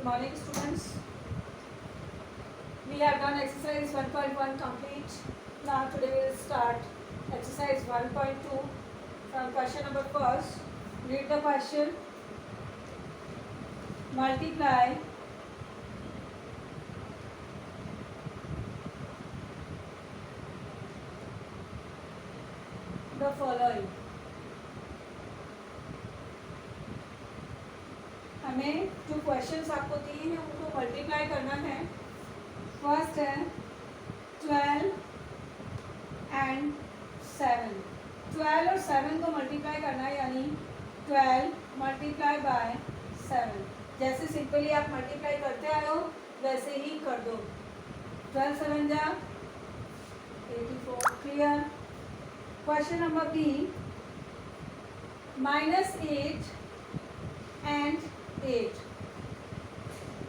Good morning, students. We have done exercise 1.1 complete. Now today we will start exercise 1.2 from question number first. Read the question. Multiply the following. हमें जो questions आपको दिए हैं उनको multiply करना है. First है 12 एंड 7. 12 और 7 को मल्टीप्लाई करना है, यानी 12 मल्टीप्लाई बाय 7. जैसे सिंपली आप मल्टीप्लाई करते आए हो वैसे ही कर दो. 12 7 जा 84. Clear. Question number B, -8 and 8.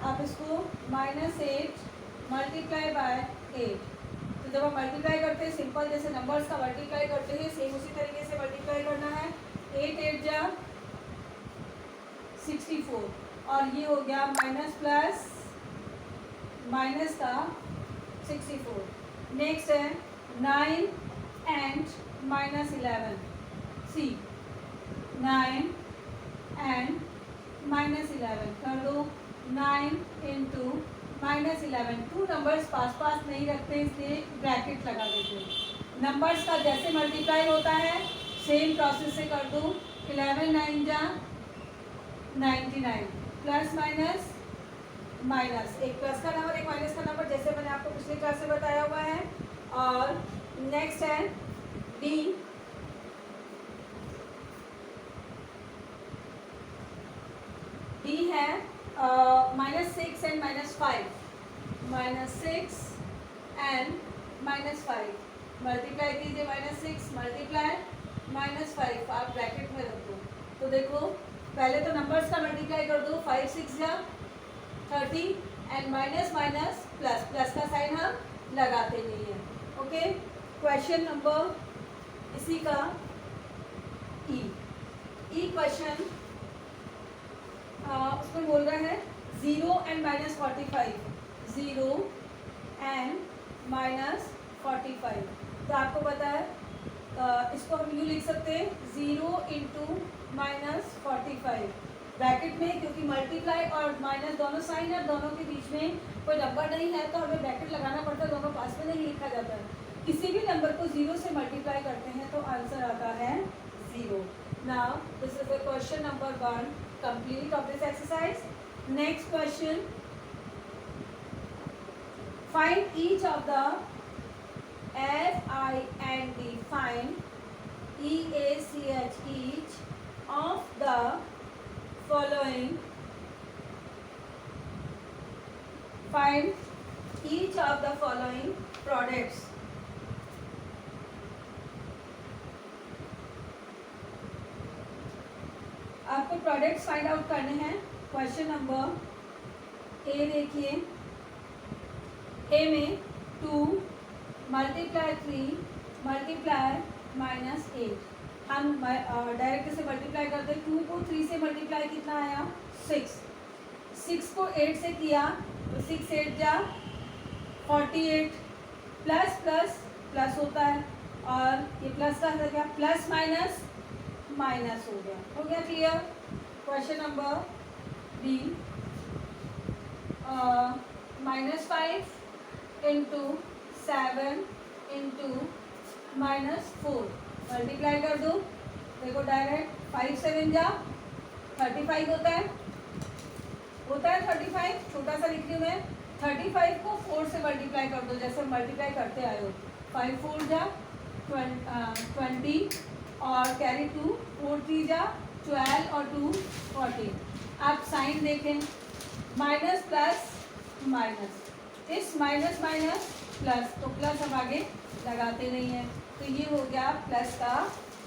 आप इसको -8 मल्टीप्लाई बाय 8. तो जब हम मल्टीप्लाई करते हैं सिंपल जैसे नंबर्स का मल्टीप्लाई करते हैं सेम उसी तरीके से मल्टीप्लाई करना है. 8 8 जा 64 और ये हो गया माइनस प्लस माइनस का 64. नेक्स्ट है 9 एंड -11. सी 9 एंड -11 कर दो. 9 इंटू -11. टू नंबर्स पास पास नहीं रखते इसलिए ब्रैकेट लगा देते हैं. नंबर्स का जैसे मल्टीप्लाई होता है सेम प्रोसेस से कर दो. 11 9 जा 99. Plus minus minus. एक प्लस का नंबर एक माइनस का नंबर जैसे मैंने आपको पिछली क्लास में बताया हुआ है. और नेक्स्ट है डी. डी है -6 एंड -5. -6 एंड -5 मल्टीप्लाई कीजिए. -6 मल्टीप्लाई -5 आप ब्रैकेट में रख दो. तो देखो पहले तो नंबर्स का मल्टीप्लाई कर दो. 5 6 या 30 and minus minus plus. Plus का साइन हम लगाते नहीं हैं. ओके. क्वेश्चन नंबर इसी का ई क्वेश्चन उसमें बोल रहा है 0 एंड -45. 0 एंड -45. तो आपको पता है इसको हम यूँ लिख सकते हैं 0 इंटू -45 ब्रैकेट में, क्योंकि मल्टीप्लाई और माइनस दोनों साइन है, दोनों के बीच में कोई नंबर नहीं है तो हमें ब्रैकेट लगाना पड़ता है. दोनों पास में नहीं लिखा जाता है. किसी भी नंबर को 0 से मल्टीप्लाई करते हैं तो आंसर आता है 0. Now this is the question number 1 complete of this exercise. Next question, find each of the F I N D find EACH each of the following. Find each of the following products. आपको products find out करने हैं. Question number A देखिए. ए में 2 multiply 3 multiply -8. हम direct से multiply करते हैं. 2 को 3 से मल्टीप्लाई कितना आया 6. 6 को 8 से किया तो 6 8 जा 48. प्लस प्लस प्लस होता है और ये प्लस का हो गया प्लस माइनस माइनस हो गया. हो गया clear. Question number B -5 into 7 into -4 multiply कर दो. देखो डायरेक्ट 5 7 जा 35 होता है 35. छोटा सा लिख रही हूँ मैं. 35 को 4 से मल्टीप्लाई कर दो जैसे मल्टीप्लाई करते आए हो. 5 4 जा 20 और कैरी 2 4 3 जा 12 और 2 14. आप साइन देखें माइनस प्लस माइनस. इस माइनस माइनस प्लस तो प्लस हम आगे लगाते नहीं हैं तो ये हो गया प्लस का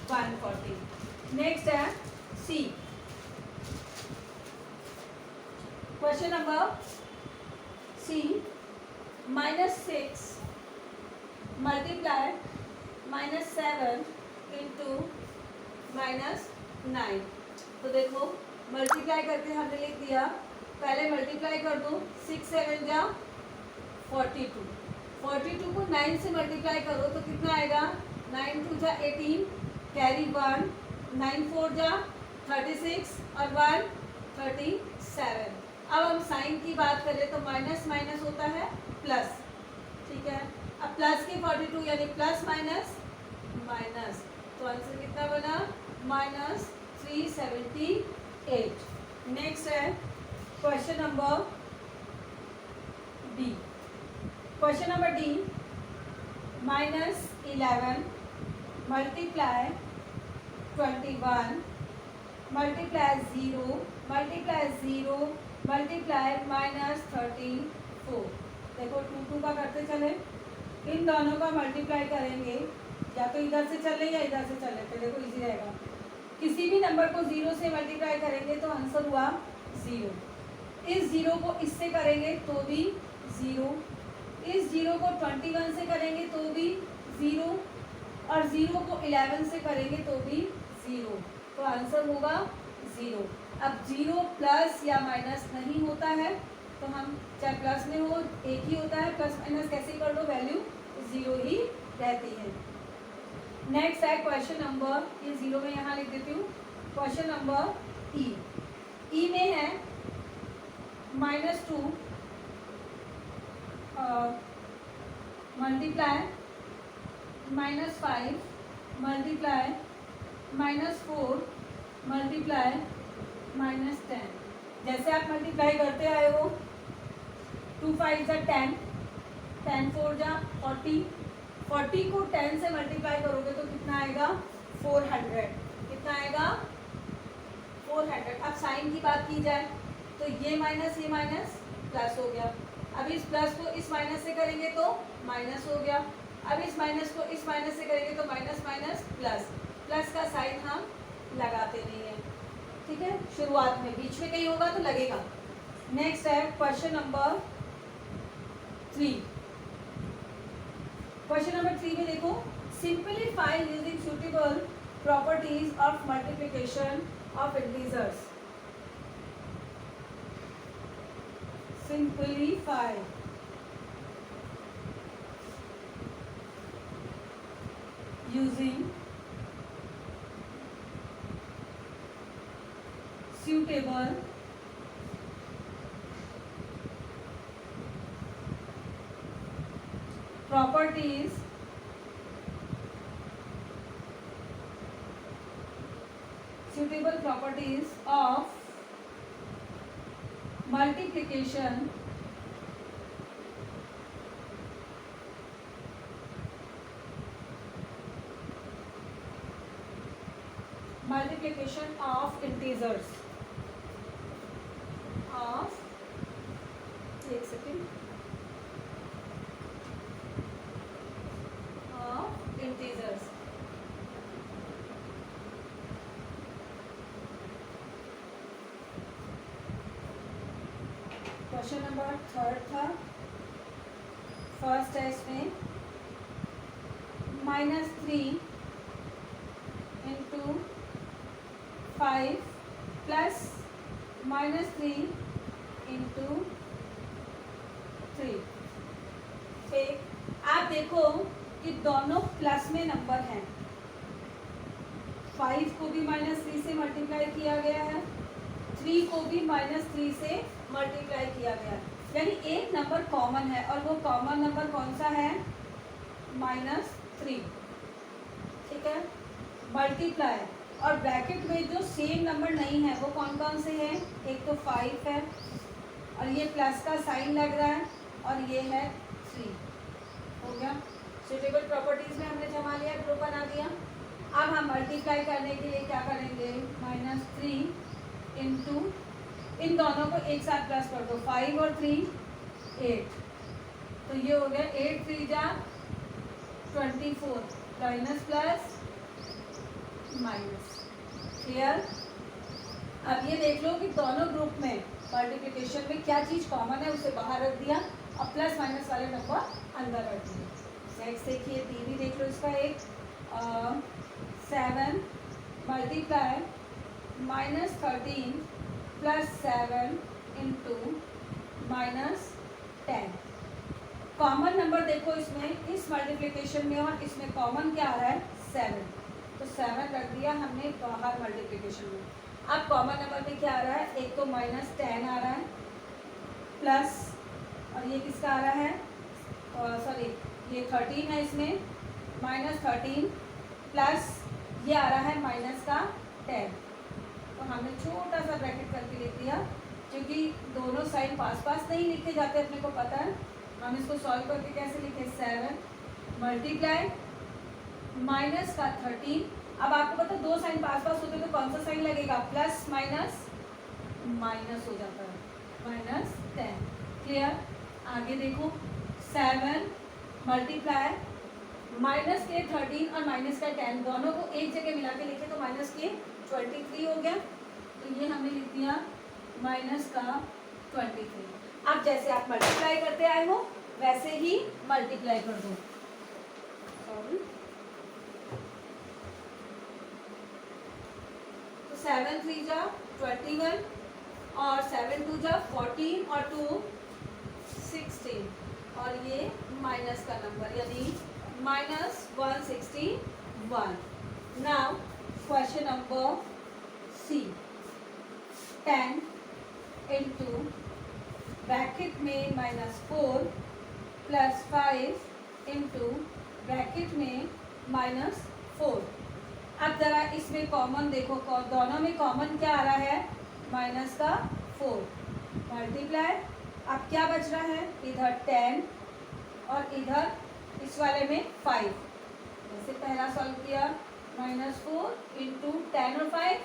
140. नेक्स्ट है C. Question number C -6 multiply -7 into -9. तो देखो मल्टीप्लाई करके हमने लिख दिया पहले मल्टीप्लाई कर दो, 6 7 जा 42, 42 को 9 से मल्टीप्लाई करो तो कितना आएगा, 9 2 जा 18, कैरी 1, 9 4 जा 36 और 1 37। अब हम साइन की बात करें तो माइनस माइनस होता है प्लस, ठीक है। अब प्लस के 42 यानी प्लस माइनस माइनस, तो आंसर कितना बना, माइनस 378। नेक्स्ट है question number D. Question number D, -11 multiply 21 multiply 0 multiply 0 multiply -34। देखो 2 2 का करते चले, इन दोनों का मल्टीप्लाई करेंगे, या तो इधर से चले या इधर से चले, तो देखो इजी रहेगा। किसी भी नंबर को 0 से मल्टीप्लाई करेंगे तो आंसर हुआ 0। इस 0 को इससे करेंगे तो भी 0, इस 0 को 21 से करेंगे तो भी 0, और 0 को 11 से करेंगे तो भी 0, तो आंसर होगा 0। अब 0 प्लस या माइनस नहीं होता है, तो हम चाहे प्लस में हो एक ही होता है, प्लस माइनस कैसे कर लो, वैल्यू 0 ही रहती है। नेक्स्ट है क्वेश्चन नंबर, ये 0 में यहाँ लिख देती हूँ, क्वेश्चन नंबर ई। ई में है -2 मल्टीप्लाई -5 मल्टीप्लाई -4 मल्टीप्लाई -10। जैसे आप मल्टीप्लाई करते आए हो, 2 5 जा 10, 10 4 जा 40, 40 को 10 से मल्टीप्लाई करोगे तो कितना आएगा, 400। कितना आएगा, 400। अब साइन की बात की जाए तो ये माइनस प्लस हो गया। अब इस प्लस को इस माइनस से करेंगे तो माइनस हो गया। अब इस माइनस को इस माइनस से करेंगे तो माइनस माइनस प्लस, प्लस का साइन हम लगाते नहीं है, ठीक है। शुरुआत में, बीच में कहीं होगा तो लगेगा। नेक्स्ट है क्वेश्चन नंबर 3। क्वेश्चन नंबर 3 में देखो, simplify using suitable properties of multiplication of integers. Simplify using suitable properties of multiplication of integers of, एक second, of integers। Question number 3 था, फर्स्ट है इसमें -3 इंटू 5 प्लस -3 इंटू 3। ठीक, आप देखो कि दोनों प्लस में नंबर हैं। 5 को भी -3 से मल्टीप्लाई किया गया है, 3 को भी -3 से मल्टीप्लाई किया गया है, यानी एक नंबर कॉमन है, और वो कॉमन नंबर कौन सा है, -3, ठीक है। मल्टीप्लाई, और ब्रैकेट में जो सेम नंबर नहीं है वो कौन कौन से हैं, एक तो 5 है, और ये प्लस का साइन लग रहा है, और ये है 3। हो गया, सुटेबल प्रॉपर्टीज में हमने जमा लिया, ग्रुप बना दिया। अब हम मल्टीप्लाई करने के लिए क्या करेंगे, -3 इंटू, इन दोनों को एक साथ प्लस कर दो, 5 और 3 8, तो ये हो गया 8 3 जा 24, माइनस प्लस माइनस। क्लियर। अब ये देख लो कि दोनों ग्रुप में मल्टीप्लिकेशन में क्या चीज़ कॉमन है उसे बाहर रख दिया, और प्लस माइनस वाले नंबर अंदर रख दिए। नेक्स्ट देखिए, डी भी देख लो इसका एक, 7 मल्टीप्लाई -13 + 7 इंटू -10। कॉमन नंबर देखो इसमें, इस मल्टीप्लिकेशन में और इसमें कॉमन क्या आ रहा है 7, तो 7 रख दिया हमने बाहर मल्टीप्लिकेशन में। अब कॉमन नंबर में क्या आ रहा है, एक तो -10 आ रहा है प्लस, और ये किसका आ रहा है, सॉरी ये 13 है, इसमें -13 प्लस ये आ रहा है -10। तो हमने छोटा सा ब्रैकेट करके लिख दिया, क्योंकि दोनों साइन पास पास नहीं लिखे जाते, अपने को पता है। हम इसको सॉल्व करके कैसे लिखे, 7 मल्टीप्लाई -13। अब आपको पता दो साइन पास पास होते तो कौन सा साइन लगेगा, प्लस माइनस माइनस हो जाता है, -10। क्लियर। आगे देखो 7 मल्टीप्लाई माइनस के 13 और माइनस का 10 दोनों को एक जगह मिला के लिखे तो माइनस के 23 हो गया, तो ये हमने लिख दिया माइनस का 23। अब जैसे आप मल्टीप्लाई करते आए हो वैसे ही मल्टीप्लाई कर दो। तो 7 3 जा 21 और 7 2 जा 14 और 2 16, और ये माइनस का नंबर यानी -161। Now question number C, 10 into bracket में -4 प्लस 5 इंटू ब्रैकेट में -4। अब जरा इसमें कॉमन देखो, दोनों में कॉमन क्या आ रहा है, -4 मल्टीप्लाई। अब क्या बच रहा है, इधर 10 और इधर इस वाले में 5। जैसे पहला सॉल्व किया, -4 इंटू 10 और 5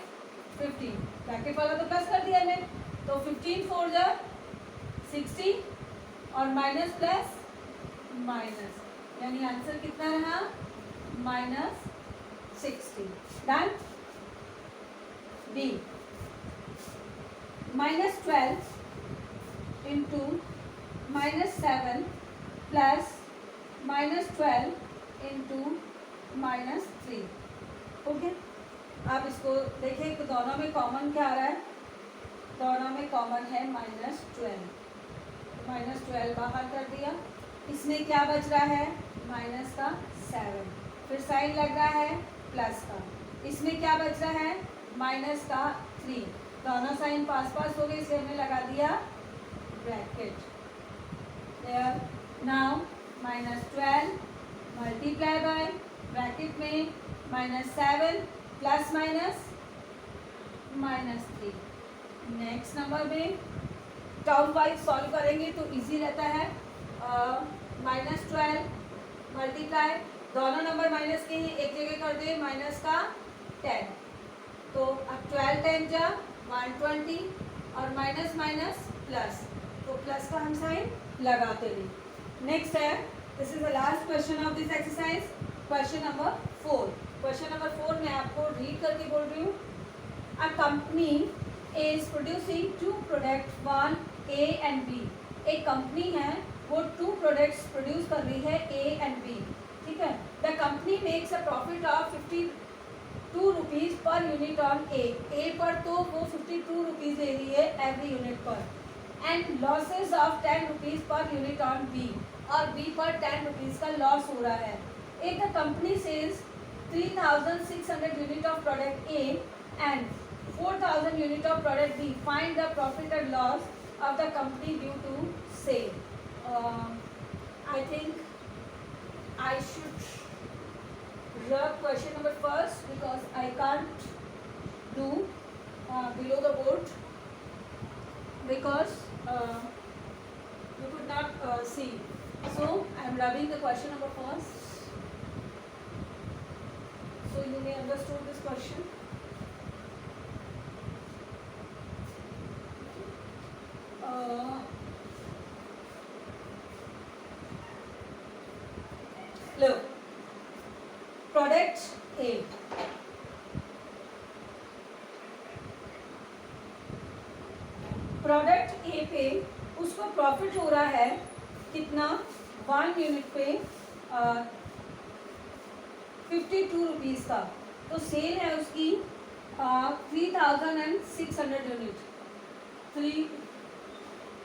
15, ब्रैकेट वाला तो प्लस कर दिया मैंने, तो 15 4 जा 60 और माइनस प्लस माइनस, यानी आंसर कितना रहा, -60। Done. B, -12 into -7 plus -12 into -3। Okay, आप इसको देखें तो दोनों में कॉमन क्या आ रहा है, दोनों में कॉमन है -12, -12 बाहर कर दिया। इसमें क्या बच रहा है, माइनस का 7, फिर साइन लग रहा है प्लस का। इसमें क्या बच रहा है, माइनस का 3, दोनों साइन पास पास हो गए, इसलिए हमने लगा दिया bracket. There now -12 multiply by bracket में -7 प्लस -3। नेक्स्ट नंबर में टर्म वाइज सॉल्व करेंगे तो इजी रहता है। -12 मल्टीप्लाई, दोनों नंबर माइनस के ही, एक जगह कर दे माइनस का 10, तो अब 12 10 जा 120 और माइनस माइनस प्लस, तो प्लस का हम साइन लगाते रहे। नेक्स्ट है, this is the last question of this exercise, question number 4। Question number 4 मैं आपको रीड करके बोल रही हूँ। A company is producing 2 product 1 A and B। एक कंपनी है, वो 2 प्रोडक्ट्स प्रोड्यूस कर रही है A and B, ठीक है। The company makes a profit of 52 rupees per unit on A पर तो वो 52 रुपीज़ दे रही है एवरी यूनिट पर, and losses of 10 rupees per unit on B, और B पर 10 रुपीज़ का लॉस हो रहा है। एक the company sales 3600 unit of product A and 4000 unit of product B. Find the profit and loss of the company due to sale. I think I should rub question number first because I can't do below the board because you could not see. So I am rubbing the question number first. So you may understood this question. Look, product A, product ए पे उसको profit हो रहा है कितना, 1 unit पे 52 rupees का, तो cell है उसकी 3600 यूनिट,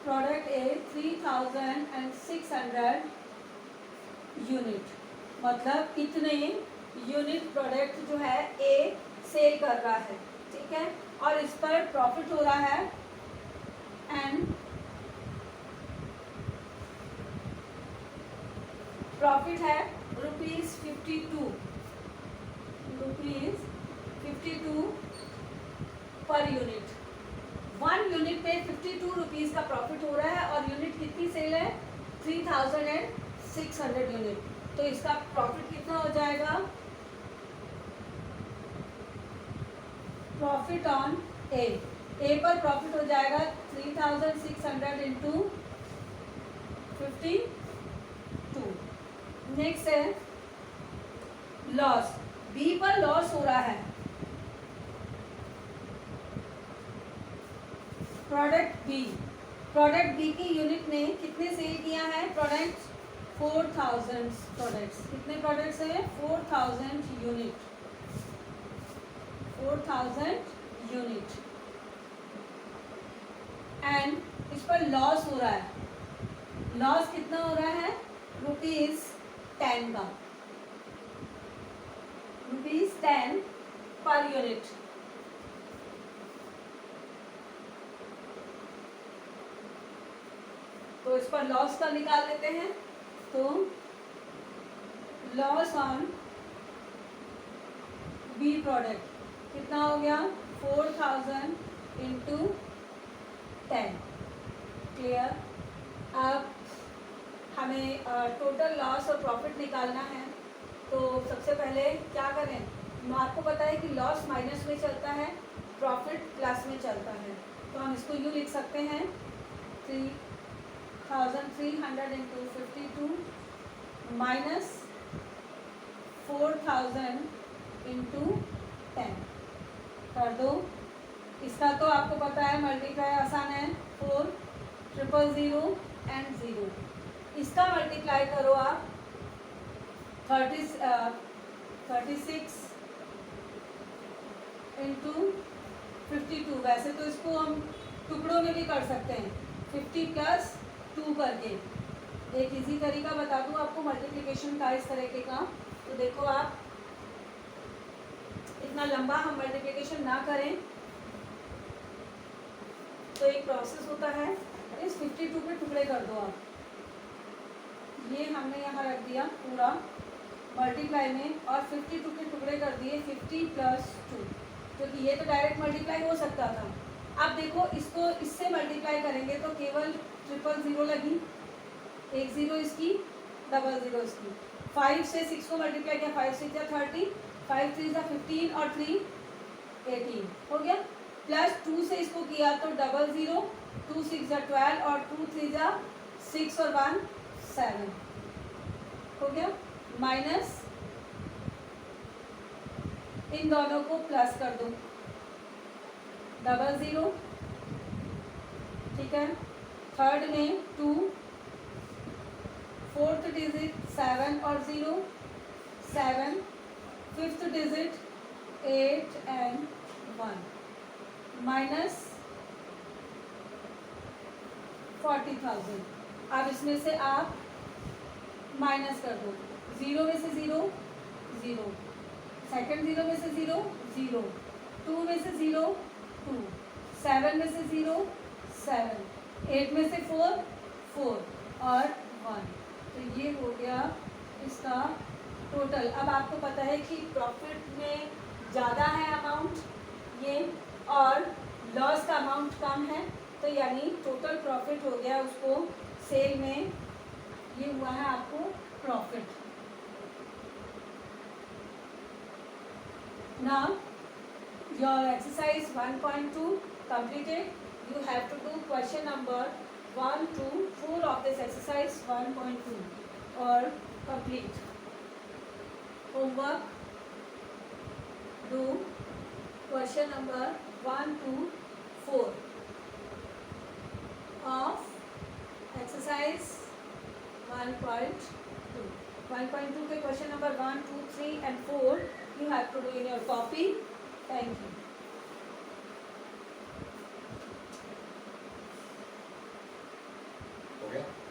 प्रोडक्ट ए 3600 यूनिट, मतलब इतने यूनिट प्रोडक्ट जो है ए सेल कर रहा है, ठीक है। और इस पर प्रॉफिट हो रहा है एंड प्रॉफिट है ₹52 पर यूनिट। 1 यूनिट पे 52 रुपीज़ का प्रॉफिट हो रहा है और यूनिट कितनी सेल है? 3600 यूनिट। तो इसका प्रॉफिट कितना हो जाएगा? प्रॉफिट ऑन ए पर प्रॉफिट हो जाएगा 3600 इंटू 52। नेक्स्ट है लॉस, बी पर लॉस हो रहा है। प्रोडक्ट बी की यूनिट ने कितने सेल किया है? Product 4000 products. कितने प्रोडक्ट्स है? 4000 यूनिट। 4000 यूनिट एंड इस पर लॉस हो रहा है। लॉस कितना हो रहा है? ₹10 का, ₹10 पर यूनिट। तो इस पर लॉस का निकाल लेते हैं। तो लॉस ऑन बी प्रोडक्ट कितना हो गया? 4000 इंटू 10। क्लियर? अब हमें टोटल लॉस और प्रॉफिट निकालना है। तो सबसे पहले क्या करें? आपको पता है कि लॉस माइनस में चलता है, प्रॉफिट प्लस में चलता है। तो हम इसको यूँ लिख सकते हैं 3300 इंटू 52 माइनस 4000 इंटू 10 कर दो। इसका तो आपको पता है मल्टीप्लाई आसान है, 4 000 एंड 0। इसका मल्टीप्लाई करो आप 36 इंटू 52। वैसे तो इसको हम टुकड़ों में भी कर सकते हैं, 50 प्लस 2 करके। एक इजी तरीका बता दूं आपको मल्टीप्लिकेशन का इस तरीके का। तो देखो आप, इतना लंबा हम मल्टीप्लिकेशन ना करें। तो एक प्रोसेस होता है, इस 52 पे टुकड़े कर दो आप। ये हमने यहाँ रख दिया पूरा मल्टीप्लाई में और 52 के टुकड़े कर दिए 50 प्लस 2, क्योंकि ये तो डायरेक्ट मल्टीप्लाई हो सकता था। अब देखो इसको इससे मल्टीप्लाई करेंगे तो केवल 000 लगी, 1 0 इसकी, 00 इसकी। 5 से 6 को मल्टीप्लाई किया, 5 6 या 30, 5 3 जा 15 और 3 18 हो गया। प्लस 2 से इसको किया तो 00, 2 6 जा 12 और 2 3 जा 6 और 1 7 हो गया। माइनस इन दोनों को प्लस कर दो, 00, ठीक है। थर्ड में 2, फोर्थ डिजिट 7 और 0 7, फिफ्थ डिजिट 8 एंड 1 माइनस 40,000। अब इसमें से आप माइनस कर दो, 0 में से 0 0, सेकंड 0 में से 0 0, 2 में से 0 2, 7 में से 0 7, 8 में से 4 4 और 1। तो ये हो गया इसका टोटल। अब आपको पता है कि प्रॉफिट में ज़्यादा है अमाउंट ये और लॉस का अमाउंट कम है, तो यानी टोटल प्रॉफिट हो गया उसको सेल में, ये हुआ है आपको profit. Now your exercise 1.2 completed. You have to do question number 1 to 4 of this exercise 1.2 or complete. Homework, do question number 1 to 4 of exercise 1.2. 1.2 के question number 1, 2, 3 and 4 you have to do in your copy. Thank you. गया।